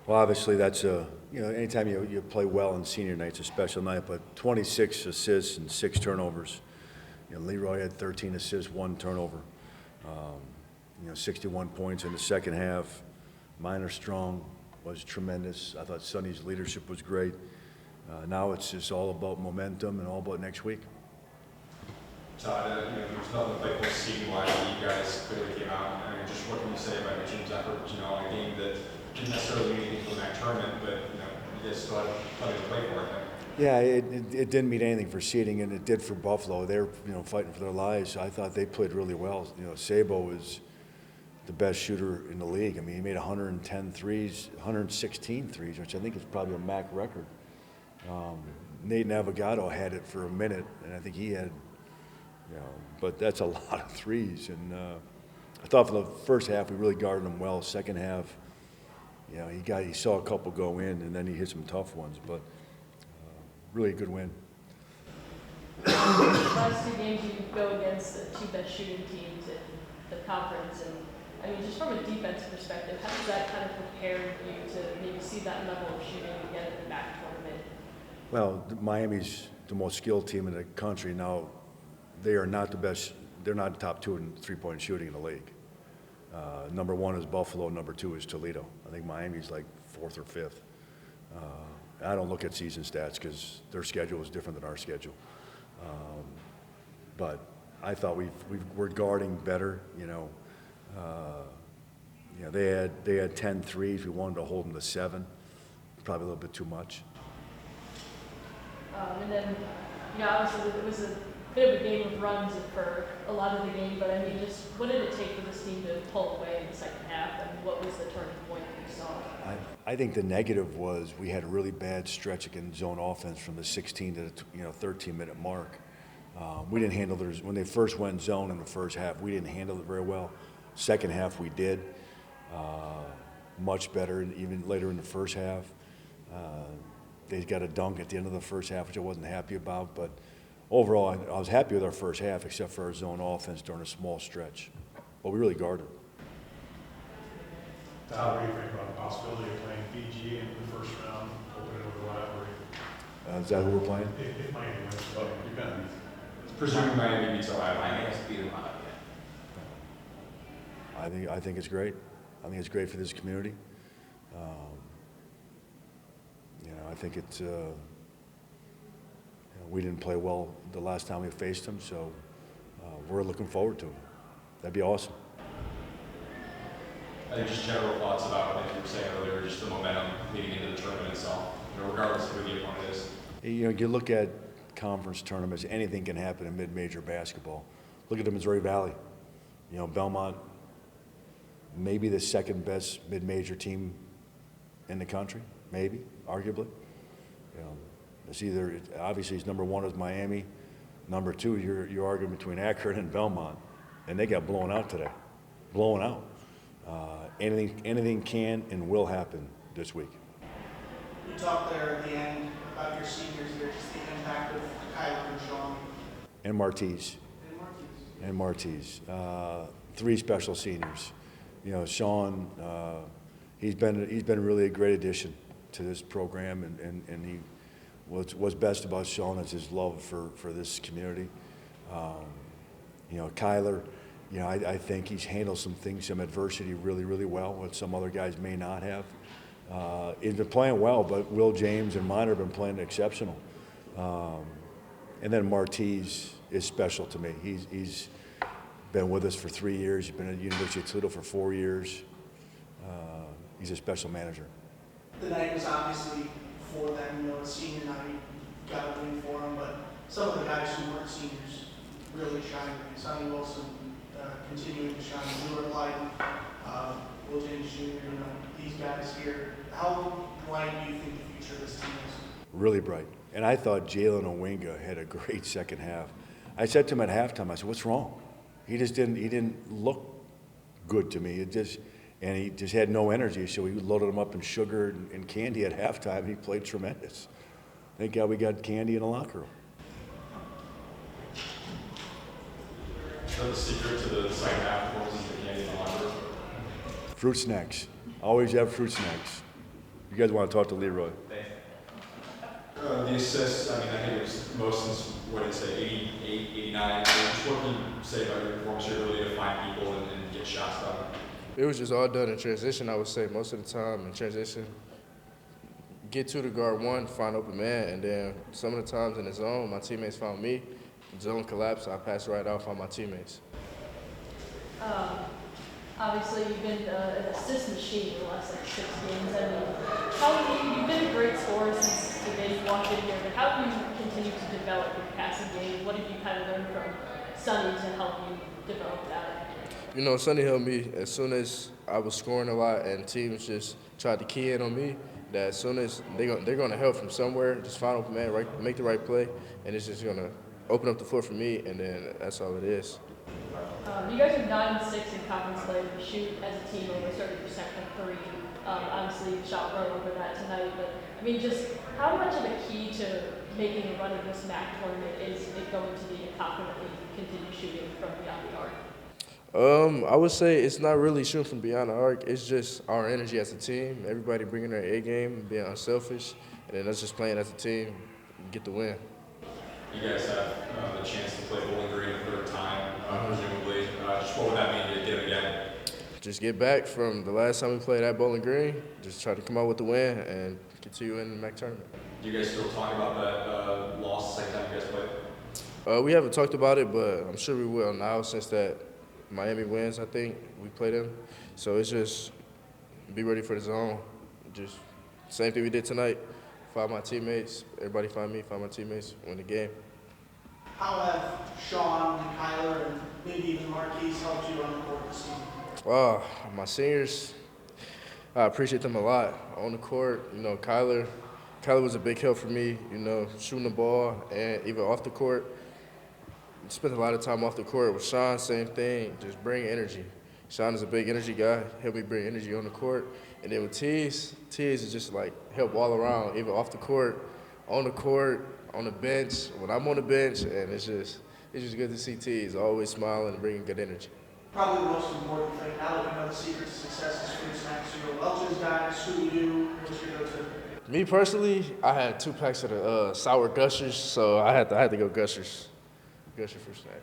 Well, obviously that's anytime you play well on senior night, it's a special night. But 26 assists and 6 turnovers. Leroy had 13 assists, 1 turnover. 61 points in the second half. Minor Strong was tremendous. I thought Sonny's leadership was great. Now it's just all about momentum and all about next week. Todd, there's nothing to play for seeding-wise. You guys clearly came out. I mean, just what can you say about your team's effort? A game that didn't necessarily mean anything from that tournament, but you guys still had plenty to play for, I think. Yeah, it didn't mean anything for seeding, and it did for Buffalo. They were fighting for their lives. I thought they played really well. Sabo is the best shooter in the league. I mean, he made 110 threes, 116 threes, which I think is probably a MAC record. Nate Navigado had it for a minute, and I think he had, but that's a lot of threes. And I thought for the first half we really guarded him well. Second half, he saw a couple go in, and then he hit some tough ones. But really a good win. Last 2 games you go against the 2 best shooting teams in the conference, and I mean, just from a defense perspective, how does that kind of prepare you to maybe see that level of shooting again in the MAC tournament? Well, Miami's the most skilled team in the country now. They are not the best. They're not the top 2 in three-point shooting in the league. Number 1 is Buffalo. Number 2 is Toledo. I think Miami's like 4th or 5th. I don't look at season stats because their schedule is different than our schedule. But I thought we're guarding better. They had 10 threes. We wanted to hold them to 7. Probably a little bit too much. And then, obviously it was a bit of a game of runs for a lot of the game, but I mean, just what did it take for this team to pull away in the second half, and what was the turning point that you saw? I think the negative was we had a really bad stretch against zone offense from the 16 to the 13-minute mark. We didn't handle theirs when they first went zone in the first half. We didn't handle it very well. Second half we did much better, even later in the first half. They got a dunk at the end of the first half, which I wasn't happy about. But overall, I was happy with our first half, except for our zone offense during a small stretch. But we really guarded. Todd, what do you think about the possibility of playing Fiji in the first round, opening over the rivalry? Is that who we're playing? If Miami wins, you're going to be. Presuming Miami beats Ohio. Miami has to beat them out, yeah. I think it's great. I think it's great for this community. I think it's. We didn't play well the last time we faced them, so we're looking forward to it. That'd be awesome. I think just general thoughts about, like you were saying earlier, just the momentum leading into the tournament itself, regardless of who the opponent is. You look at conference tournaments, anything can happen in mid-major basketball. Look at the Missouri Valley. Belmont, maybe the second best mid-major team in the country, maybe, arguably. It's either, obviously, it's number 1 is Miami. Number 2, you're arguing between Akron and Belmont, and they got blown out today, blown out. Anything can and will happen this week. You talked there at the end about your seniors here, just the impact of Kyler and Sean. And Martise. And Martise. 3 special seniors. Sean, he's been really a great addition to this program, and he, what's best about Sean is his love for this community. Kyler, I think he's handled some things, some adversity really, really well, what some other guys may not have. He's been playing well, but Will James and Minor have been playing exceptional. And then Martise is special to me. He's been with us for 3 years. He's been at the University of Toledo for 4 years. He's a special manager. The night was obviously for them, it's senior night, got a win for them, but some of the guys who weren't seniors really shined. Sonny Wilson continuing to shine. Lewis Lyden, Will James Jr., these guys here. How bright do you think the future of this team is? Really bright. And I thought Jalen Owinga had a great second half. I said to him at halftime, I said, what's wrong? He didn't look good to me. And he just had no energy, so we loaded him up in sugar and candy at halftime, and he played tremendous. Thank God we got candy in the locker room. So the secret to the second half was the candy in the locker room? Fruit snacks. Always have fruit snacks. You guys want to talk to Leroy? The assists, I mean, I think it was most since, what did it say, 88, 89. Just what can you say about your performance, your ability to find people and get shots done? It was just all done in transition, I would say, most of the time in transition. Get to the guard one, find open man, and then some of the times in the zone, my teammates found me. Zone collapsed, I passed right off on my teammates. Obviously, you've been an assist machine in the last 6 games. I mean, you've been a great scorer since the day you walked in here, but how have you continued to develop your passing game? What have you kind of learned from Sonny to help you develop that? You know, Sonny helped me as soon as I was scoring a lot and teams just tried to key in on me, that as soon as they're gonna help from somewhere, just find open man, make the right play, and it's just gonna open up the floor for me, and then that's all it is. You guys are 9-6 in conference play. You shoot as a team over 30% from three. Obviously, you shot well over that tonight. But I mean, just how much of a key to making a run of this MAC tournament is it going to be to confidently continue shooting from beyond the arc? I would say it's not really shooting from beyond the arc. It's just our energy as a team. Everybody bringing their A game, being unselfish, and then us just playing as a team, get the win. You guys have the chance to play Bowling Green a third time, presumably. Just what would that mean to get it again? Just get back from the last time we played at Bowling Green, just try to come out with the win and continue in the MAC tournament. Do you guys still talk about that loss the second time you guys played? We haven't talked about it, but I'm sure we will now since that Miami wins, I think. We play them. So it's just be ready for the zone. Just same thing we did tonight. Find my teammates. Everybody find me, find my teammates, win the game. How have Sean, Kyler, and maybe even Marquise helped you on the court this season? Wow, my seniors, I appreciate them a lot. On the court, you know, Kyler was a big help for me, you know, shooting the ball and even off the court. Spent a lot of time off the court with Sean, same thing, just bring energy. Sean is a big energy guy, helped me bring energy on the court. And then with Tease is just like help all around, even off the court, on the bench, when I'm on the bench, and it's just good to see Tease always smiling and bringing good energy. Probably the most important thing, now that we know the secret to success is fruit snacks. Your Welch's guys, Scooby-Doo, what's your go-to? Me personally, I had 2 packs of the sour Gushers, so I had to go Gushers. Gusher for snack.